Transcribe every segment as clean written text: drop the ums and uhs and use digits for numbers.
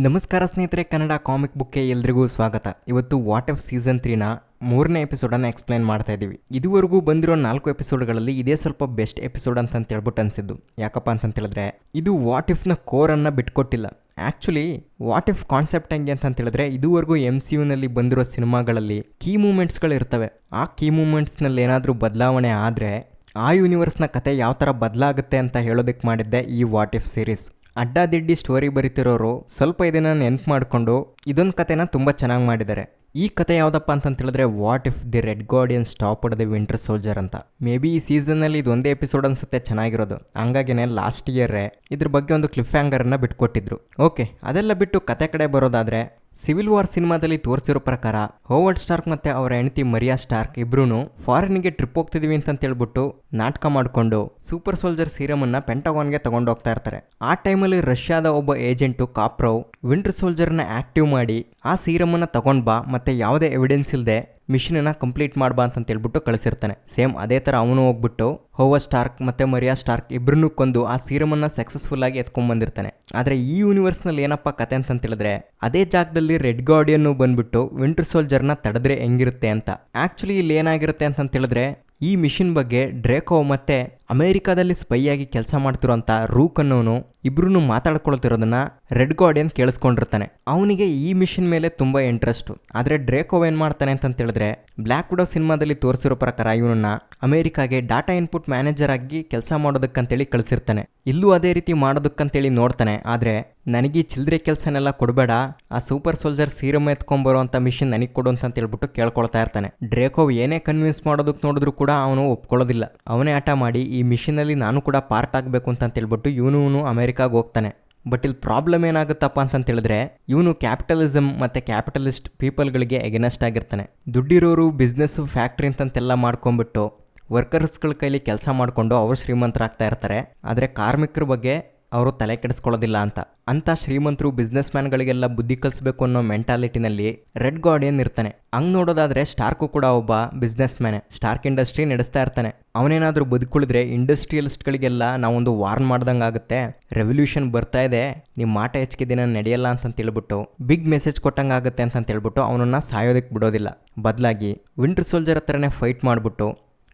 ನಮಸ್ಕಾರ ಸ್ನೇಹಿತರೆ, ಕನ್ನಡ ಕಾಮಿಕ್ ಬುಕ್ಗೆ ಎಲ್ರಿಗೂ ಸ್ವಾಗತ. ಇವತ್ತು ವಾಟ್ ಇಫ್ ಸೀಸನ್ 3ನ 3ನೇ ಎಪಿಸೋಡನ್ನು ಎಕ್ಸ್ಪ್ಲೈನ್ ಮಾಡ್ತಾ ಇದ್ದೀವಿ. ಇದುವರೆಗೂ ಬಂದಿರೋ 4 ಎಪಿಸೋಡ್ಗಳಲ್ಲಿ ಇದೇ ಸ್ವಲ್ಪ ಬೆಸ್ಟ್ ಎಪಿಸೋಡ್ ಅಂತ ಹೇಳ್ಬಿಟ್ಟು ಅನಿಸಿದ್ದು. ಯಾಕಪ್ಪ ಅಂತ ಹೇಳಿದ್ರೆ ಇದು ವಾಟ್ ಇಫ್ನ ಕೋರನ್ನು ಬಿಟ್ಕೊಟ್ಟಿಲ್ಲ. ಆ್ಯಕ್ಚುಲಿ ವಾಟ್ ಇಫ್ ಕಾನ್ಸೆಪ್ಟ್ ಹೆಂಗೆ ಅಂತ ಹೇಳಿದ್ರೆ, ಇದುವರೆಗೂ MCUನಲ್ಲಿ ಬಂದಿರೋ ಸಿನಿಮಾಗಳಲ್ಲಿ ಕೀ ಮೂಮೆಂಟ್ಸ್ಗಳು ಇರ್ತವೆ. ಆ ಕೀ ಮೂಮೆಂಟ್ಸ್ನಲ್ಲಿ ಏನಾದರೂ ಬದಲಾವಣೆ ಆದರೆ ಆ ಯೂನಿವರ್ಸ್ನ ಕತೆ ಯಾವ ಥರ ಬದಲಾಗುತ್ತೆ ಅಂತ ಹೇಳೋದಕ್ಕೆ ಮಾಡಿದ್ದೆ ಈ ವಾಟ್ ಇಫ್ ಸೀರೀಸ್. ಅಡ್ಡಾದಿಡ್ಡಿ ಸ್ಟೋರಿ ಬರೀತಿರೋರು ಸ್ವಲ್ಪ ಇದನ್ನು ನೆನ್ಪು ಮಾಡಿಕೊಂಡು ಇದೊಂದು ಕತೆನ ತುಂಬ ಚೆನ್ನಾಗಿ ಮಾಡಿದ್ದಾರೆ. ಈ ಕತೆ ಯಾವುದಪ್ಪ ಅಂತ ಹೇಳಿದ್ರೆ what if the red guardian stopped the winter soldier ಅಂತ. ಮೇ ಬಿ ಈ ಸೀಸನ್ನಲ್ಲಿ ಇದೊಂದೇ ಎಪಿಸೋಡ್ ಅನ್ಸುತ್ತೆ ಚೆನ್ನಾಗಿರೋದು. ಹಂಗಾಗಿನೇ ಲಾಸ್ಟ್ ಇಯರೇ ಇದ್ರ ಬಗ್ಗೆ ಒಂದು ಕ್ಲಿಫ್ ಹ್ಯಾಂಗರನ್ನು ಬಿಟ್ಕೊಟ್ಟಿದ್ರು. ಓಕೆ, ಅದೆಲ್ಲ ಬಿಟ್ಟು ಕತೆ ಕಡೆ ಬರೋದಾದರೆ, ಸಿವಿಲ್ ವಾರ್ ಸಿನಿಮಾದಲ್ಲಿ ತೋರಿಸಿರೋ ಪ್ರಕಾರ ಹೋವರ್ಡ್ ಸ್ಟಾರ್ಕ್ ಮತ್ತೆ ಅವರ ಹೆಂಡತಿ ಮರಿಯಾ ಸ್ಟಾರ್ಕ್ ಇಬ್ರು ಫಾರಿನ್ಗೆ ಟ್ರಿಪ್ ಹೋಗ್ತಿದೀವಿ ಅಂತ ಹೇಳ್ಬಿಟ್ಟು ನಾಟಕ ಮಾಡಿಕೊಂಡು ಸೂಪರ್ ಸೋಲ್ಜರ್ ಸೀರಮನ್ನ ಪೆಂಟಗಾನ್ಗೆ ತಗೊಂಡೋಗ್ತಾ ಇರ್ತಾರೆ. ಆ ಟೈಮಲ್ಲಿ ರಷ್ಯಾದ ಒಬ್ಬ ಏಜೆಂಟು ಕಾಪ್ರೋವ್ ವಿಂಟರ್ ಸೋಲ್ಜರ್ನ ಆಕ್ಟಿವ್ ಮಾಡಿ ಆ ಸೀರಮನ್ನ ತಗೊಂಡ್ ಬಾ ಮತ್ತೆ ಯಾವುದೇ ಎವಿಡೆನ್ಸ್ ಇಲ್ಲದೆ ಮಿಷನ್ನ ಕಂಪ್ಲೀಟ್ ಮಾಡ್ಬಾ ಅಂತ ಹೇಳ್ಬಿಟ್ಟು ಕಳಿಸಿರ್ತಾನೆ. ಸೇಮ್ ಅದೇ ಥರ ಅವನು ಹೋಗ್ಬಿಟ್ಟು ಹೋವರ್ಡ್ ಸ್ಟಾರ್ಕ್ ಮತ್ತೆ ಮರಿಯಾ ಸ್ಟಾರ್ಕ್ ಇಬ್ಬರನ್ನೂ ಕೊಂದು ಆ ಸೀರಮನ್ನ ಸಕ್ಸಸ್ಫುಲ್ ಆಗಿ ಎತ್ಕೊಂಡ್ಬಂದಿರ್ತಾನೆ. ಆದರೆ ಈ ಯೂನಿವರ್ಸ್ನಲ್ಲಿ ಏನಪ್ಪ ಕತೆ ಅಂತ ಹೇಳಿದ್ರೆ, ಅದೇ ಜಾಗದಲ್ಲಿ ರೆಡ್ ಗಾರ್ಡಿಯನ್ ಬಂದ್ಬಿಟ್ಟು ವಿಂಟರ್ ಸೋಲ್ಜರ್ನ ತಡೆದ್ರೆ ಹೆಂಗಿರುತ್ತೆ ಅಂತ. ಆಕ್ಚುಲಿ ಇಲ್ಲಿ ಏನಾಗಿರುತ್ತೆ ಅಂತ ಹೇಳಿದ್ರೆ, ಈ ಮಿಷನ್ ಬಗ್ಗೆ ಡ್ರೇಕೋ ಮತ್ತೆ ಅಮೆರಿಕಾದಲ್ಲಿ ಸ್ಪೈ ಆಗಿ ಕೆಲಸ ಮಾಡ್ತಿರೋಂಥ ರೂಕ್ ಅನ್ನೋನು ಇಬ್ರು ಮಾತಾಡ್ಕೊಳ್ತಿರೋದನ್ನ ರೆಡ್ ಗಾರ್ಡಿಯನ್ ಕೇಳಿಸ್ಕೊಂಡಿರ್ತಾನೆ. ಅವನಿಗೆ ಈ ಮಿಷನ್ ಮೇಲೆ ತುಂಬಾ ಇಂಟ್ರೆಸ್ಟ್. ಆದ್ರೆ ಡ್ರೇಕೋ ಏನ್ ಮಾಡ್ತಾನೆ ಅಂತ ಹೇಳಿದ್ರೆ, ಬ್ಲ್ಯಾಕ್ ವಿಡೋ ಸಿನಿಮಾದಲ್ಲಿ ತೋರಿಸಿರೋ ಪ್ರಕಾರ ಇವನನ್ನ ಅಮೆರಿಕಾಗೆ ಡಾಟಾ ಇನ್ಪುಟ್ ಮ್ಯಾನೇಜರ್ ಆಗಿ ಕೆಲಸ ಮಾಡೋದಕ್ಕಂತೇಳಿ ಕಳಿಸಿರ್ತಾನೆ. ಇಲ್ಲೂ ಅದೇ ರೀತಿ ಮಾಡೋದಕ್ಕಂತೇಳಿ ನೋಡ್ತಾನೆ. ಆದ್ರೆ ನನಗೆ ಚಿಲ್ಲರೆ ಕೆಲಸನೆಲ್ಲ ಕೊಡಬೇಡ, ಆ ಸೂಪರ್ ಸೋಲ್ಜರ್ ಸೀರಮ್ ಎತ್ಕೊಂಡ್ಬರೋ ಅಂತ ಮಿಷನ್ ನನಗೆ ಕೊಡು ಅಂತ ಹೇಳ್ಬಿಟ್ಟು ಕೇಳ್ಕೊಳ್ತಾ ಇರ್ತಾನೆ. ಡ್ರೇಕೋ ಏನೇ ಕನ್ವಿನ್ಸ್ ಮಾಡೋದಕ್ಕೆ ನೋಡಿದ್ರು ಕೂಡ ಅವನು ಒಪ್ಕೊಳ್ಳೋದಿಲ್ಲ. ಅವನೇ ಆಟ ಮಾಡಿ ಈ ಮಿಷನಲ್ಲಿ ನಾನು ಕೂಡ ಪಾರ್ಟ್ ಆಗಬೇಕು ಅಂತ ಹೇಳ್ಬಿಟ್ಟು ಇವನು ಅಮೆರಿಕಾಗೆ ಹೋಗ್ತಾನೆ. ಬಟ್ ಇಲ್ಲಿ ಪ್ರಾಬ್ಲಮ್ ಏನಾಗುತ್ತಪ್ಪ ಅಂತ ಹೇಳಿದ್ರೆ, ಇವನು ಕ್ಯಾಪಿಟಲಿಸಮ್ ಮತ್ತೆ ಕ್ಯಾಪಿಟಲಿಸ್ಟ್ ಪೀಪಲ್ಗಳಿಗೆ ಎಗನೆಸ್ಟ್ ಆಗಿರ್ತಾನೆ. ದುಡ್ಡಿರೋರು ಬಿಸ್ನೆಸ್ ಫ್ಯಾಕ್ಟ್ರಿ ಅಂತಂತೆಲ್ಲ ಮಾಡ್ಕೊಂಡ್ಬಿಟ್ಟು ವರ್ಕರ್ಸ್ಗಳ ಕೈಲಿ ಕೆಲಸ ಮಾಡಿಕೊಂಡು ಅವರು ಶ್ರೀಮಂತರಾಗ್ತಾ ಇರ್ತಾರೆ. ಆದರೆ ಕಾರ್ಮಿಕರ ಬಗ್ಗೆ ಅವರು ತಲೆ ಕೆಡಿಸ್ಕೊಳ್ಳೋದಿಲ್ಲ ಅಂತ ಶ್ರೀಮಂತರು ಬಿಸ್ನೆಸ್ ಮ್ಯಾನ್ಗಳಿಗೆಲ್ಲ ಬುದ್ಧಿ ಕಲಿಸ್ಬೇಕು ಅನ್ನೋ ಮೆಂಟಾಲಿಟಿನಲ್ಲಿ ರೆಡ್ ಗಾರ್ಡಿಯನ್ ಇರ್ತಾನೆ. ಹಂಗೆ ನೋಡೋದಾದ್ರೆ ಸ್ಟಾರ್ಕು ಕೂಡ ಒಬ್ಬ ಬಿಸ್ನೆಸ್ ಮ್ಯಾನೆ. ಸ್ಟಾರ್ಕ್ ಇಂಡಸ್ಟ್ರಿ ನಡೆಸ್ತಾ ಇರ್ತಾನೆ. ಅವನೇನಾದ್ರೂ ಬದುಕುಳಿದ್ರೆ ಇಂಡಸ್ಟ್ರಿಯಲಿಸ್ಟ್ಗಳಿಗೆಲ್ಲ ನಾವೊಂದು ವಾರ್ನ್ ಮಾಡ್ದಂಗೆ ಆಗುತ್ತೆ, ರೆವಲ್ಯೂಷನ್ ಬರ್ತಾ ಇದೆ, ನಿಮ್ಮ ಮಾಟ ಹೆಚ್ಚಿಗೆ ದಿನ ನಡೆಯಲ್ಲ ಅಂತ ಹೇಳ್ಬಿಟ್ಟು ಬಿಗ್ ಮೆಸೇಜ್ ಕೊಟ್ಟಂಗೆ ಆಗುತ್ತೆ ಅಂತ ಹೇಳ್ಬಿಟ್ಟು ಅವನನ್ನ ಸಾಯೋದಕ್ಕೆ ಬಿಡೋದಿಲ್ಲ. ಬದಲಾಗಿ ವಿಂಟರ್ ಸೋಲ್ಜರ್ ಹತ್ರನೇ ಫೈಟ್ ಮಾಡಿಬಿಟ್ಟು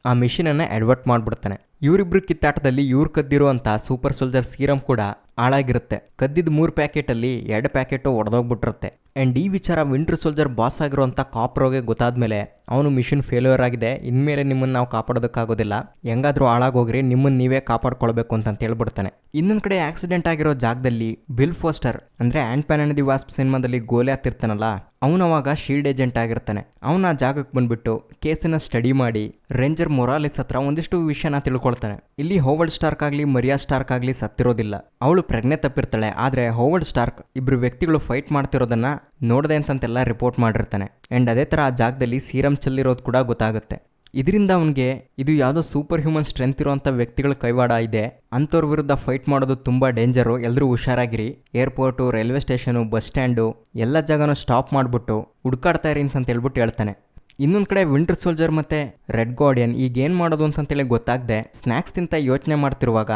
ಆ ಮಿಷನನ್ನು ಅಡ್ವರ್ಟ್ ಮಾಡಿಬಿಡ್ತಾನೆ. ಇವರಿಬ್ರು ಕಿತ್ತಾಟದಲ್ಲಿ ಇವ್ರು ಕದ್ದಿರುವಂಥ ಸೂಪರ್ ಸೋಲ್ಜರ್ ಸೀರಮ್ ಕೂಡ ಹಾಳಾಗಿರುತ್ತೆ. ಕದ್ದಿದ್ದು 3 ಪ್ಯಾಕೆಟಲ್ಲಿ 2 ಪ್ಯಾಕೆಟು ಒಡೆದೋಗ್ಬಿಟ್ಟಿರುತ್ತೆ. ಆ್ಯಂಡ್ ಈ ವಿಚಾರ ವಿಂಟರ್ ಸೋಲ್ಜರ್ ಬಾಸ್ ಆಗಿರುವಂಥ ಕಾಪ್ರೋಗೆ ಗೊತ್ತಾದ್ಮೇಲೆ ಅವನು ಮಿಷನ್ ಫೇಲ್ಯೂರ್ ಆಗಿದೆ, ಇನ್ಮೇಲೆ ನಿಮ್ಮನ್ನು ನಾವು ಕಾಪಾಡೋದಕ್ಕಾಗೋದಿಲ್ಲ, ಹೆಂಗಾದ್ರೂ ಹಾಳಾಗೋಗ್ರಿ, ನಿಮ್ಮನ್ನು ನೀವೇ ಕಾಪಾಡ್ಕೊಳ್ಬೇಕು ಅಂತ ಹೇಳ್ಬಿಡ್ತಾನೆ. ಇನ್ನೊಂದು ಕಡೆ ಆಕ್ಸಿಡೆಂಟ್ ಆಗಿರೋ ಜಾಗದಲ್ಲಿ ಬಿಲ್ ಫೋಸ್ಟರ್ ಅಂದರೆ ಆ್ಯಂಟ್ ಮ್ಯಾನ್ ಅಂಡ್ ದಿ ವಾಸ್ಪ್ ಸಿನಿಮಾದಲ್ಲಿ ಗೋಲಿ ಆಗ್ತಿರ್ತಾನಲ್ಲ, ಅವನವಾಗ ಶೀಲ್ಡ್ ಏಜೆಂಟ್ ಆಗಿರ್ತಾನೆ. ಅವನ ಆ ಜಾಗಕ್ಕೆ ಬಂದ್ಬಿಟ್ಟು ಕೇಸನ್ನ ಸ್ಟಡಿ ಮಾಡಿ ರೇಂಜರ್ ಮೊರಾಲಿಸ್ ಹತ್ರ ಒಂದಿಷ್ಟು ವಿಷಯನ ತಿಳ್ಕೊಳ್ತಾನೆ. ಇಲ್ಲಿ ಹೋವರ್ಡ್ ಸ್ಟಾರ್ಕ್ ಆಗಲಿ ಮರಿಯಾ ಸ್ಟಾರ್ಕ್ ಆಗಲಿ ಸತ್ತಿರೋದಿಲ್ಲ, ಅವಳು ಪ್ರಜ್ಞೆ ತಪ್ಪಿರ್ತಾಳೆ. ಆದರೆ ಹೋವರ್ಡ್ ಸ್ಟಾರ್ಕ್ ಇಬ್ರು ವ್ಯಕ್ತಿಗಳು ಫೈಟ್ ಮಾಡ್ತಿರೋದನ್ನ ನೋಡದೆ ಅಂತಂತೆಲ್ಲ ರಿಪೋರ್ಟ್ ಮಾಡಿರ್ತಾನೆ. ಆ್ಯಂಡ್ ಅದೇ ಥರ ಆ ಜಾಗದಲ್ಲಿ ಸೀರಮ್ ಚೆಲ್ಲಿರೋದು ಕೂಡ ಗೊತ್ತಾಗುತ್ತೆ. ಇದರಿಂದ ಅವನಿಗೆ ಇದು ಯಾವುದೋ ಸೂಪರ್ ಹ್ಯೂಮನ್ ಸ್ಟ್ರೆಂತ್ ಇರೋಂಥ ವ್ಯಕ್ತಿಗಳ ಕೈವಾಡ ಇದೆ, ಅಂಥವ್ರ ವಿರುದ್ಧ ಫೈಟ್ ಮಾಡೋದು ತುಂಬ ಡೇಂಜರು, ಎಲ್ಲರೂ ಹುಷಾರಾಗಿರಿ, airport, railway station, bus stand ಎಲ್ಲ ಜಾಗನೂ ಸ್ಟಾಪ್ ಮಾಡಿಬಿಟ್ಟು ಹುಡ್ಕಾಡ್ತಾ ಇರಿ ಅಂತ ಹೇಳ್ಬಿಟ್ಟು ಹೇಳ್ತಾನೆ. ಇನ್ನೊಂದು ಕಡೆ ವಿಂಟರ್ ಸೋಲ್ಜರ್ ಮತ್ತು ರೆಡ್ ಗಾರ್ಡಿಯನ್ ಈಗ ಏನು ಮಾಡೋದು ಅಂತಂತೇಳಿ ಗೊತ್ತಾಗದೆ ಸ್ನ್ಯಾಕ್ಸ್ ತಿಂತ ಯೋಚನೆ ಮಾಡ್ತಿರುವಾಗ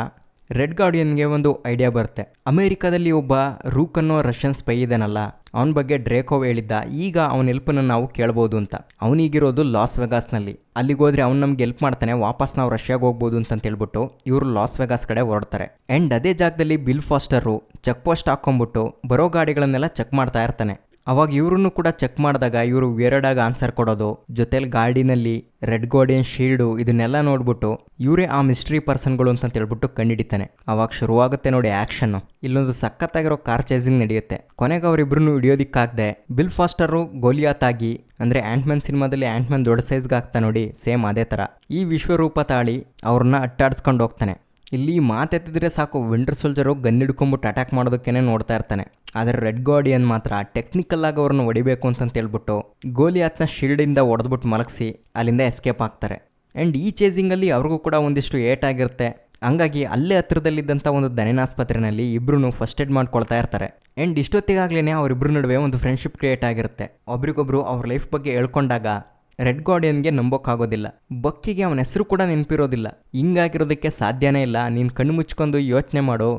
ರೆಡ್ ಗಾರ್ಡಿಯನ್ಗೆ ಒಂದು ಐಡಿಯಾ ಬರುತ್ತೆ. ಅಮೆರಿಕಾದಲ್ಲಿ ಒಬ್ಬ ರೂಕ್ ಅನ್ನೋ ರಷ್ಯನ್ ಸ್ಪೈ ಇದಾನಲ್ಲ, ಅವನ ಬಗ್ಗೆ ಡ್ರೇಕೋವ್ ಹೇಳಿದ್ದ, ಈಗ ಅವನ ಹೆಲ್ಪನ್ನು ನಾವು ಕೇಳ್ಬೋದು ಅಂತ. ಅವನಿಗಿರೋದು ಲಾಸ್ ವೆಗಾಸ್ನಲ್ಲಿ. ಅಲ್ಲಿಗೆ ಹೋದ್ರೆ ಅವ್ನು ನಮ್ಗೆ ಹೆಲ್ಪ್ ಮಾಡ್ತಾನೆ, ವಾಪಸ್ ನಾವು ರಷ್ಯಾಗೆ ಹೋಗ್ಬೋದು ಅಂತ ಹೇಳ್ಬಿಟ್ಟು ಇವರು ಲಾಸ್ ವೆಗಾಸ್ ಕಡೆ ಹೊರಡ್ತಾರೆ. ಆ್ಯಂಡ್ ಅದೇ ಜಾಗದಲ್ಲಿ ಬಿಲ್ ಫಾಸ್ಟರು ಚೆಕ್ ಪೋಸ್ಟ್ ಹಾಕ್ಕೊಂಡ್ಬಿಟ್ಟು ಬರೋ ಗಾಡಿಗಳನ್ನೆಲ್ಲ ಚೆಕ್ ಮಾಡ್ತಾ ಇರ್ತಾನೆ. ಅವಾಗ ಇವ್ರನ್ನು ಕೂಡ ಚೆಕ್ ಮಾಡಿದಾಗ ಇವರು ವೇರಡಾಗಿ ಆನ್ಸರ್ ಕೊಡೋದು, ಜೊತೆಲಿ ಗಾರ್ಡಿನಲ್ಲಿ ರೆಡ್ ಗಾರ್ಡಿಯನ್ ಶೀಲ್ಡು ಇದನ್ನೆಲ್ಲ ನೋಡ್ಬಿಟ್ಟು ಇವರೇ ಆ ಮಿಸ್ಟ್ರಿ ಪರ್ಸನ್ಗಳು ಅಂತ ಹೇಳ್ಬಿಟ್ಟು ಕಂಡಿಡಿತಾನೆ. ಅವಾಗ ಶುರುವಾಗುತ್ತೆ ನೋಡಿ ಆ್ಯಕ್ಷನ್ನು. ಇಲ್ಲೊಂದು ಸಖತ್ತಾಗಿರೋ ಕಾರ್ ಚೇಸಿಂಗ್ ನಡೆಯುತ್ತೆ. ಕೊನೆಗೆ ಅವರಿಬ್ರು ಹಿಡಿಯೋದಿಕ್ಕಾಗದೆ ಬಿಲ್ ಫಾಸ್ಟರು ಗೋಲಿಯಾತ್ ಆಗಿ, ಅಂದರೆ ಆ್ಯಂಟ್ಮ್ಯಾನ್ ಸಿನಿಮಾದಲ್ಲಿ ಆ್ಯಂಟ್ಮ್ಯಾನ್ ದೊಡ್ಡ ಸೈಜ್ಗೆ ಆಗ್ತಾ ನೋಡಿ, ಸೇಮ್ ಅದೇ ಥರ ಈ ವಿಶ್ವರೂಪ ತಾಳಿ ಅವ್ರನ್ನ ಅಟ್ಟಾಡಿಸ್ಕೊಂಡು ಹೋಗ್ತಾನೆ. ಇಲ್ಲಿ ಮಾತೆತ್ತಿದ್ರೆ ಸಾಕು ವಿಂಟರ್ ಸೋಲ್ಜರು ಗನ್ ಹಿಡ್ಕೊಂಬಿಟ್ಟು ಅಟ್ಯಾಕ್ ಮಾಡೋದಕ್ಕೇನೆ ನೋಡ್ತಾ ಇರ್ತಾನೆ. ಆದರೆ ರೆಡ್ ಗಾರ್ಡಿಯನ್ ಮಾತ್ರ ಟೆಕ್ನಿಕಲ್ ಆಗಿ ಅವ್ರನ್ನ ಹೊಡಿಬೇಕು ಅಂತ ಹೇಳ್ಬಿಟ್ಟು ಗೋಲಿಯಾತ್ನ ಶೀಲ್ಡಿಂದ ಹೊಡೆದ್ಬಿಟ್ಟು ಮಲಗಿಸಿ ಅಲ್ಲಿಂದ ಎಸ್ಕೇಪ್ ಆಗ್ತಾರೆ. ಆ್ಯಂಡ್ ಈ ಚೇಸಿಂಗಲ್ಲಿ ಅವ್ರಿಗೂ ಕೂಡ ಒಂದಿಷ್ಟು ಏಟ್ ಆಗಿರುತ್ತೆ. ಹಂಗಾಗಿ ಅಲ್ಲೇ ಹತ್ರದಲ್ಲಿದ್ದಂಥ ಒಂದು ದನಿನಾಸ್ಪತ್ರೆಯಲ್ಲಿ ಇಬ್ರು ಫಸ್ಟ್ ಏಡ್ ಮಾಡ್ಕೊಳ್ತಾ ಇರ್ತಾರೆ. ಆ್ಯಂಡ್ ಇಷ್ಟೊತ್ತಿಗಾಗ್ಲೇ ಅವರಿಬ್ಬರ ನಡುವೆ ಒಂದು ಫ್ರೆಂಡ್ಶಿಪ್ ಕ್ರಿಯೇಟ್ ಆಗಿರುತ್ತೆ. ಒಬ್ರಿಗೊಬ್ರು ಅವ್ರ ಲೈಫ್ ಬಗ್ಗೆ ಹೇಳ್ಕೊಂಡಾಗ ರೆಡ್ ಗಾರ್ಡಿಯನ್ಗೆ ನಂಬೋಕ್ಕಾಗೋದಿಲ್ಲ. ಬಕ್ಕಿಗೆ ಅವನ ಹೆಸರು ಕೂಡ ನೆನಪಿರೋದಿಲ್ಲ. ಹಿಂಗಾಗಿರೋದಕ್ಕೆ ಸಾಧ್ಯನೇ ಇಲ್ಲ, ನೀನು ಕಣ್ಣು ಮುಚ್ಕೊಂಡು ಯೋಚನೆ ಮಾಡು,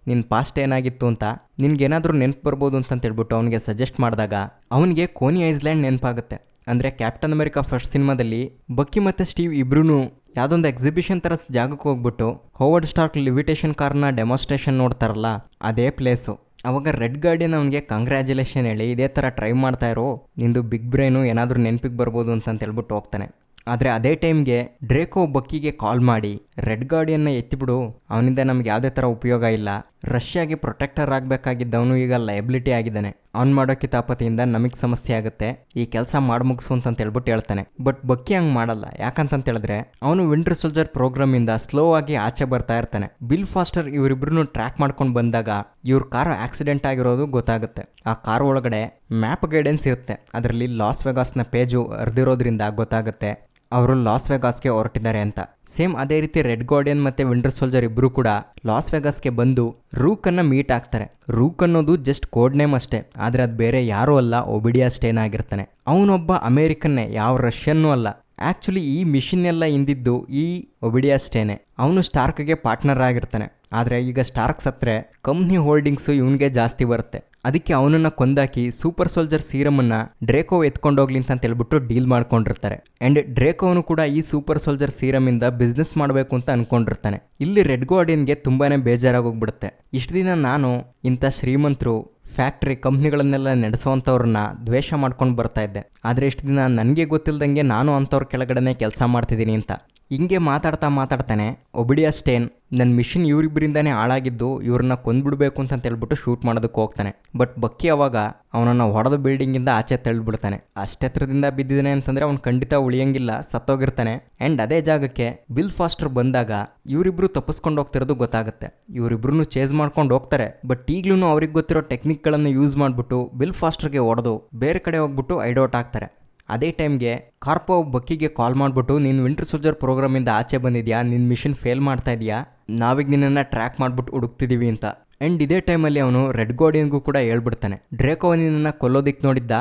ನಿನ್ನ ಪಾಸ್ಟ್ ಏನಾಗಿತ್ತು ಅಂತ ನಿನ್ಗೇನಾದರೂ ನೆನಪು ಬರ್ಬೋದು ಅಂತ ಹೇಳ್ಬಿಟ್ಟು ಅವನಿಗೆ ಸಜೆಸ್ಟ್ ಮಾಡಿದಾಗ ಅವನಿಗೆ ಕೋನಿ ಐಸ್ಲ್ಯಾಂಡ್ ನೆನಪಾಗುತ್ತೆ. ಅಂದರೆ ಕ್ಯಾಪ್ಟನ್ ಅಮೆರಿಕಾ ಫಸ್ಟ್ ಸಿನಿಮಾದಲ್ಲಿ ಬಕ್ಕಿ ಮತ್ತು ಸ್ಟೀವ್ ಇಬ್ರೂ ಯಾವುದೊಂದು ಎಕ್ಸಿಬಿಷನ್ ಥರ ಜಾಗಕ್ಕೆ ಹೋಗ್ಬಿಟ್ಟು ಹೋವರ್ಡ್ ಸ್ಟಾರ್ಕ್ ಲಿವಿಟೇಷನ್ ಕಾರ್ನ ಡೆಮಾನ್ಸ್ಟ್ರೇಷನ್ ನೋಡ್ತಾರಲ್ಲ, ಅದೇ ಪ್ಲೇಸು. ಅವಾಗ ರೆಡ್ ಗಾರ್ಡಿಯನ್ ಅವನಿಗೆ ಕಂಗ್ರ್ಯಾಚುಲೇಷನ್ ಹೇಳಿ ಇದೇ ಥರ ಟ್ರೈ ಮಾಡ್ತಾ ಇರೋ, ನಿಂದು ಬಿಗ್ ಬ್ರೈನು ಏನಾದರೂ ನೆನಪಿಗೆ ಬರ್ಬೋದು ಅಂತ ಹೇಳ್ಬಿಟ್ಟು ಹೋಗ್ತಾನೆ. ಆದರೆ ಅದೇ ಟೈಮ್ಗೆ ಡ್ರೇಕೋ ಬಕ್ಕಿಗೆ ಕಾಲ್ ಮಾಡಿ ರೆಡ್ ಗಾರ್ಡಿಯನ್ನ ಎತ್ತಿಬಿಡು, ಅವನಿಂದ ನಮ್ಗೆ ಯಾವುದೇ ಥರ ಉಪಯೋಗ ಇಲ್ಲ, ರಷ್ಯಾಗೆ ಪ್ರೊಟೆಕ್ಟರ್ ಆಗಬೇಕಾಗಿದ್ದವನು ಈಗ ಲಯಬಿಲಿಟಿ ಆಗಿದ್ದಾನೆ, ಅವ್ನು ಮಾಡೋ ಕಿತಾಪತಿಯಿಂದ ನಮಗೆ ಸಮಸ್ಯೆ ಆಗುತ್ತೆ, ಈ ಕೆಲಸ ಮಾಡಿ ಮುಗಿಸು ಅಂತ ಹೇಳ್ಬಿಟ್ಟು ಹೇಳ್ತಾನೆ. ಬಟ್ ಬಕ್ಕಿ ಹಂಗೆ ಮಾಡಲ್ಲ. ಯಾಕಂತ ಹೇಳಿದ್ರೆ ಅವನು ವಿಂಟರ್ ಸೋಲ್ಜರ್ ಪ್ರೋಗ್ರಾಮಿಂದ ಸ್ಲೋ ಆಗಿ ಆಚೆ ಬರ್ತಾ ಇರ್ತಾನೆ. ಬಿಲ್ ಫಾಸ್ಟರ್ ಇವರಿಬ್ರು ಟ್ರ್ಯಾಕ್ ಮಾಡ್ಕೊಂಡು ಬಂದಾಗ ಇವ್ರ ಕಾರ್ ಆಕ್ಸಿಡೆಂಟ್ ಆಗಿರೋದು ಗೊತ್ತಾಗುತ್ತೆ. ಆ ಕಾರ್ ಒಳಗಡೆ ಮ್ಯಾಪ್ ಗೈಡೆನ್ಸ್ ಇರುತ್ತೆ, ಅದರಲ್ಲಿ ಲಾಸ್ ವೆಗಾಸ್ನ ಪೇಜು ಅರ್ದಿರೋದ್ರಿಂದ ಗೊತ್ತಾಗುತ್ತೆ ಅವರು ಲಾಸ್ ವೆಗಾಸ್ಗೆ ಹೊರಟಿದ್ದಾರೆ ಅಂತ. ಸೇಮ್ ಅದೇ ರೀತಿ ರೆಡ್ ಗಾರ್ಡಿಯನ್ ಮತ್ತೆ ವಿಂಟರ್ ಸೋಲ್ಜರ್ ಇಬ್ರು ಕೂಡ ಲಾಸ್ ವೆಗಾಸ್ಗೆ ಬಂದು ರೂಕನ್ನು ಮೀಟ್ ಆಗ್ತಾರೆ. ರೂಕ್ ಅನ್ನೋದು ಜಸ್ಟ್ ಕೋಡ್ ನೇಮ್ ಅಷ್ಟೇ, ಆದರೆ ಅದು ಬೇರೆ ಯಾರೂ ಅಲ್ಲ, ಒಬಿಡಿಯಾ ಸ್ಟೇನ್ ಆಗಿರ್ತಾನೆ. ಅವನೊಬ್ಬ ಅಮೇರಿಕನ್ನೇ, ಯಾವ ರಷ್ಯನ್ನೂ ಅಲ್ಲ. ಆ್ಯಕ್ಚುಲಿ ಈ ಮಿಷನ್ ಎಲ್ಲ ಹಿಂದಿದ್ದು ಈ ಒಬಿಡಿಯಾ ಸ್ಟೇನೆ. ಅವನು ಸ್ಟಾರ್ಕ್ಗೆ ಪಾರ್ಟ್ನರ್ ಆಗಿರ್ತಾನೆ. ಆದರೆ ಈಗ ಸ್ಟಾರ್ಕ್ ಸತ್ತರೆ ಕಂಪ್ನಿ ಹೋಲ್ಡಿಂಗ್ಸು ಇವನಿಗೆ ಜಾಸ್ತಿ ಬರುತ್ತೆ. ಅದಕ್ಕೆ ಅವನನ್ನು ಕೊಂದಾಕಿ ಸೂಪರ್ ಸೋಲ್ಜರ್ ಸೀರಮನ್ನು ಡ್ರೇಕೋ ಎತ್ಕೊಂಡೋಗ್ಲಿ ಅಂತ ಹೇಳ್ಬಿಟ್ಟು ಡೀಲ್ ಮಾಡ್ಕೊಂಡಿರ್ತಾರೆ. ಆ್ಯಂಡ್ ಡ್ರೇಕೋನು ಕೂಡ ಈ ಸೂಪರ್ ಸೋಲ್ಜರ್ ಸೀರಮಿಂದ ಬಿಸ್ನೆಸ್ ಮಾಡಬೇಕು ಅಂತ ಅನ್ಕೊಂಡಿರ್ತಾನೆ. ಇಲ್ಲಿ ರೆಡ್ ಗಾರ್ಡಿಯನ್ಗೆ ತುಂಬಾ ಬೇಜಾರಾಗೋಗ್ಬಿಡುತ್ತೆ. ಇಷ್ಟು ದಿನ ನಾನು ಇಂಥ ಶ್ರೀಮಂತರು ಫ್ಯಾಕ್ಟ್ರಿ ಕಂಪ್ನಿಗಳನ್ನೆಲ್ಲ ನಡೆಸೋವಂಥವ್ರನ್ನ ದ್ವೇಷ ಮಾಡ್ಕೊಂಡು ಬರ್ತಾ ಇದ್ದೆ, ಆದರೆ ಇಷ್ಟು ದಿನ ನನಗೆ ಗೊತ್ತಿಲ್ದಂಗೆ ನಾನು ಅಂಥವ್ರ ಕೆಳಗಡೆ ಕೆಲಸ ಮಾಡ್ತಿದ್ದೀನಿ ಅಂತ. ಹಿಂಗೆ ಮಾತಾಡ್ತಾನೆ ಒಬಿಡಿಯಾ ಸ್ಟೇನ್ ನನ್ನ ಮಿಷನ್ ಇವರಿಬ್ಬರಿಂದಾನೇ ಹಾಳಾಗಿದ್ದು, ಇವ್ರನ್ನ ಕೊಂದ್ಬಿಡ್ಬೇಕು ಅಂತ ಹೇಳ್ಬಿಟ್ಟು ಶೂಟ್ ಮಾಡೋದಕ್ಕೆ ಹೋಗ್ತಾನೆ. ಬಟ್ ಬಕ್ಕಿ ಅವಾಗ ಅವನನ್ನು ಹೊಡೆದ ಬಿಲ್ಡಿಂಗಿಂದ ಆಚೆ ತಳ್ಳಿಬಿಡ್ತಾನೆ. ಅಷ್ಟೆತ್ತರದಿಂದ ಬಿದ್ದಿದ್ದಾನೆ ಅಂತಂದರೆ ಅವ್ನು ಖಂಡಿತ ಉಳಿಯಂಗಿಲ್ಲ, ಸತ್ತೋಗಿರ್ತಾನೆ. ಆ್ಯಂಡ್ ಅದೇ ಜಾಗಕ್ಕೆ ಬಿಲ್ ಫಾಸ್ಟರ್ ಬಂದಾಗ ಇವರಿಬ್ರು ತಪ್ಪಿಸ್ಕೊಂಡು ಹೋಗ್ತಿರೋದು ಗೊತ್ತಾಗುತ್ತೆ. ಇವರಿಬ್ರು ಚೇಸ್ ಮಾಡ್ಕೊಂಡು ಹೋಗ್ತಾರೆ. ಬಟ್ ಈಗಲೂ ಅವ್ರಿಗೆ ಗೊತ್ತಿರೋ ಟೆಕ್ನಿಕ್ಗಳನ್ನು ಯೂಸ್ ಮಾಡಿಬಿಟ್ಟು ಬಿಲ್ ಫಾಸ್ಟರ್ಗೆ ಹೊಡೆದು ಬೇರೆ ಕಡೆ ಹೋಗ್ಬಿಟ್ಟು ಐಡೌಟ್ ಆಗ್ತಾರೆ. ಅದೇ ಟೈಮ್ಗೆ ಕಾರ್ಪೋ ಬಕ್ಕಿಗೆ ಕಾಲ್ ಮಾಡಿಬಿಟ್ಟು ನೀನು ವಿಂಟರ್ ಸೋಲ್ಜರ್ ಪ್ರೋಗ್ರಾಮಿಂದ ಆಚೆ ಬಂದಿದ್ಯಾ, ನಿನ್ನ ಮಿಷನ್ ಫೇಲ್ ಮಾಡ್ತಾ ಇದೆಯಾ, ನಾವೀಗ ನಿನ್ನನ್ನು ಟ್ರ್ಯಾಕ್ ಮಾಡಿಬಿಟ್ಟು ಹುಡುಕ್ತಿದ್ದೀವಿ ಅಂತ. ಆ್ಯಂಡ್ ಇದೇ ಟೈಮಲ್ಲಿ ಅವನು ರೆಡ್ ಗಾರ್ಡಿಯನ್ಗೂ ಕೂಡ ಹೇಳ್ಬಿಡ್ತಾನೆ, ಡ್ರೇಕೋ ನಿನ್ನನ್ನು ಕೊಲ್ಲೋದಿಕ್ಕೆ ನೋಡಿದ್ದ,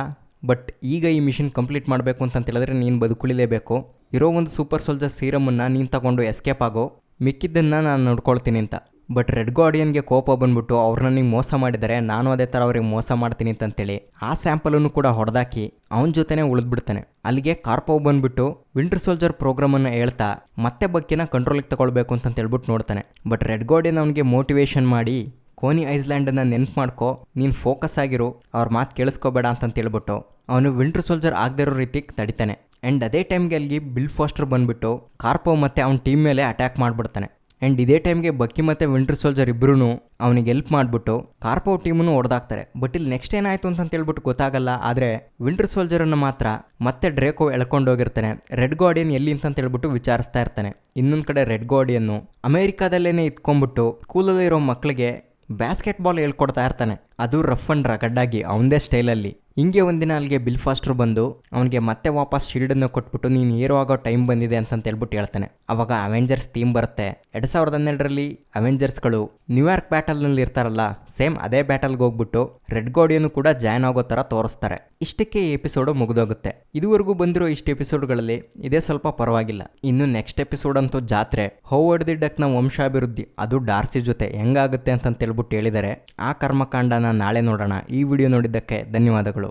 ಬಟ್ ಈಗ ಈ ಮಿಷನ್ ಕಂಪ್ಲೀಟ್ ಮಾಡಬೇಕು ಅಂತ ಹೇಳಿದ್ರೆ ನೀನು ಬದುಕುಳಿಲೇಬೇಕು, ಇರೋ ಒಂದು ಸೂಪರ್ ಸೋಲ್ಜರ್ ಸೀರಮನ್ನು ನೀನು ತಗೊಂಡು ಎಸ್ಕೇಪ್ ಆಗೋ, ಮಿಕ್ಕಿದ್ದನ್ನು ನಾನು ನೋಡ್ಕೊಳ್ತೀನಿ ಅಂತ. ಬಟ್ ರೆಡ್ ಗಾರ್ಡಿಯನ್ಗೆ ಕೋಪ ಬಂದ್ಬಿಟ್ಟು ಅವ್ರನ್ನ ನಿಂಗೆ ಮೋಸ ಮಾಡಿದ್ದಾರೆ, ನಾನು ಅದೇ ಥರ ಅವ್ರಿಗೆ ಮೋಸ ಮಾಡ್ತೀನಿ ಅಂತೇಳಿ ಆ ಸ್ಯಾಂಪಲನ್ನು ಕೂಡ ಹೊಡೆದಾಕಿ ಅವನ ಜೊತೆನೇ ಉಳಿದ್ಬಿಡ್ತಾನೆ. ಅಲ್ಲಿಗೆ ಕಾರ್ಪೋ ಬಂದ್ಬಿಟ್ಟು ವಿಂಟರ್ ಸೋಲ್ಜರ್ ಪ್ರೋಗ್ರಾಮನ್ನು ಹೇಳ್ತಾ ಮತ್ತೆ ಬಕ್ಕಿನ ಕಂಟ್ರೋಲಿಗೆ ತಗೊಳ್ಬೇಕು ಅಂತ ಹೇಳ್ಬಿಟ್ಟು ನೋಡ್ತಾನೆ. ಬಟ್ ರೆಡ್ ಗಾರ್ಡಿಯನ್ ಅವನಿಗೆ ಮೋಟಿವೇಶನ್ ಮಾಡಿ ಕೋನಿ ಐಸ್ಲ್ಯಾಂಡನ್ನು ನೆನ್ಪು ಮಾಡ್ಕೊ, ನೀನು ಫೋಕಸ್ ಆಗಿರು, ಅವ್ರ ಮಾತು ಕೇಳಿಸ್ಕೋಬೇಡ ಅಂತ ಹೇಳ್ಬಿಟ್ಟು ಅವನು ವಿಂಟರ್ ಸೋಲ್ಜರ್ ಆಗದೇ ಇರೋ ರೀತಿಗೆ ತಡಿತಾನೆ. ಆ್ಯಂಡ್ ಅದೇ ಟೈಮ್ಗೆ ಅಲ್ಲಿಗೆ ಬಿಲ್ ಫಾಸ್ಟರ್ ಬಂದ್ಬಿಟ್ಟು ಕಾರ್ಪೋ ಮತ್ತು ಅವನ ಟೀಮ್ ಮೇಲೆ ಅಟ್ಯಾಕ್ ಮಾಡಿಬಿಡ್ತಾನೆ. ಆ್ಯಂಡ್ ಇದೇ ಟೈಮ್ಗೆ ಬಕ್ಕಿ ಮತ್ತು ವಿಂಟರ್ ಸೋಲ್ಜರ್ ಇಬ್ಬರೂ ಅವನಿಗೆ ಹೆಲ್ಪ್ ಮಾಡಿಬಿಟ್ಟು ಕಾರ್ಪೋ ಟೀಮನ್ನು ಹೊಡೆದಾಕ್ತಾರೆ. ಬಟ್ ಇಲ್ಲಿ ನೆಕ್ಸ್ಟ್ ಏನಾಯಿತು ಅಂತ ಹೇಳ್ಬಿಟ್ಟು ಗೊತ್ತಾಗಲ್ಲ. ಆದರೆ ವಿಂಟರ್ ಸೋಲ್ಜರನ್ನು ಮಾತ್ರ ಮತ್ತೆ ಡ್ರೇಕೋ ಎಳ್ಕೊಂಡೋಗಿರ್ತಾನೆ. ರೆಡ್ ಗಾರ್ಡಿಯನ್ ಎಲ್ಲಿ ಅಂತ ಹೇಳ್ಬಿಟ್ಟು ವಿಚಾರಿಸ್ತಾ ಇರ್ತಾನೆ. ಇನ್ನೊಂದು ಕಡೆ ರೆಡ್ ಗಾರ್ಡಿಯನ್ನು ಅಮೇರಿಕಾದಲ್ಲೇ ಇತ್ಕೊಂಡ್ಬಿಟ್ಟು ಸ್ಕೂಲಲ್ಲಿರೋ ಮಕ್ಕಳಿಗೆ ಬ್ಯಾಸ್ಕೆಟ್ಬಾಲ್ ಹೇಳ್ಕೊಡ್ತಾ ಇರ್ತಾನೆ, ಅದು ರಫ್ ಅಂಡ್ ರಗಡ್ಡಾಗಿ ಅವನದೇ ಸ್ಟೈಲಲ್ಲಿ. ಹಿಂಗೆ ಒಂದಿನ ಅಲ್ಲಿಗೆ ಬಿಲ್ ಫಾಸ್ಟರ್ ಬಂದು ಅವನಿಗೆ ಮತ್ತೆ ವಾಪಸ್ ಶೀಲ್ಡನ್ನು ಕೊಟ್ಬಿಟ್ಟು ನೀನು ಹೀರೋ ಆಗೋ ಟೈಮ್ ಬಂದಿದೆ ಅಂತ ಹೇಳ್ಬಿಟ್ಟು ಹೇಳ್ತಾನೆ. ಅವಾಗ ಅವೆಂಜರ್ಸ್ ಥೀಮ್ ಬರುತ್ತೆ. 2012ರಲ್ಲಿ ಅವೆಂಜರ್ಸ್ಗಳು ನ್ಯೂಯಾರ್ಕ್ ಬ್ಯಾಟಲ್ನಲ್ಲಿ ಇರ್ತಾರಲ್ಲ, ಸೇಮ್ ಅದೇ ಬ್ಯಾಟಲ್ಗೆ ಹೋಗ್ಬಿಟ್ಟು ರೆಡ್ ಗಾರ್ಡಿಯನ್ ಕೂಡ ಜಾಯ್ನ್ ಆಗೋ ಥರ ತೋರಿಸ್ತಾರೆ. ಇಷ್ಟಕ್ಕೆ ಈ ಎಪಿಸೋಡು ಮುಗಿದೋಗುತ್ತೆ. ಇದುವರೆಗೂ ಬಂದಿರೋ ಇಷ್ಟು ಎಪಿಸೋಡ್ಗಳಲ್ಲಿ ಇದೇ ಸ್ವಲ್ಪ ಪರವಾಗಿಲ್ಲ. ಇನ್ನು ನೆಕ್ಸ್ಟ್ ಎಪಿಸೋಡ್ ಅಂತೂ ಜಾತ್ರೆ, ಹೋವರ್ಡ್ ದಿ ಡಕ್ನ ವಂಶಾಭಿವೃದ್ಧಿ, ಅದು ಡಾರ್ಸಿ ಜೊತೆ ಹೆಂಗಾಗುತ್ತೆ ಅಂತ ಹೇಳ್ಬಿಟ್ಟು ಹೇಳಿದ್ದಾರೆ. ಆ ಕರ್ಮಕಾಂಡನ ನಾಳೆ ನೋಡೋಣ. ಈ ವಿಡಿಯೋ ನೋಡಿದ್ದಕ್ಕೆ ಧನ್ಯವಾದಗಳು.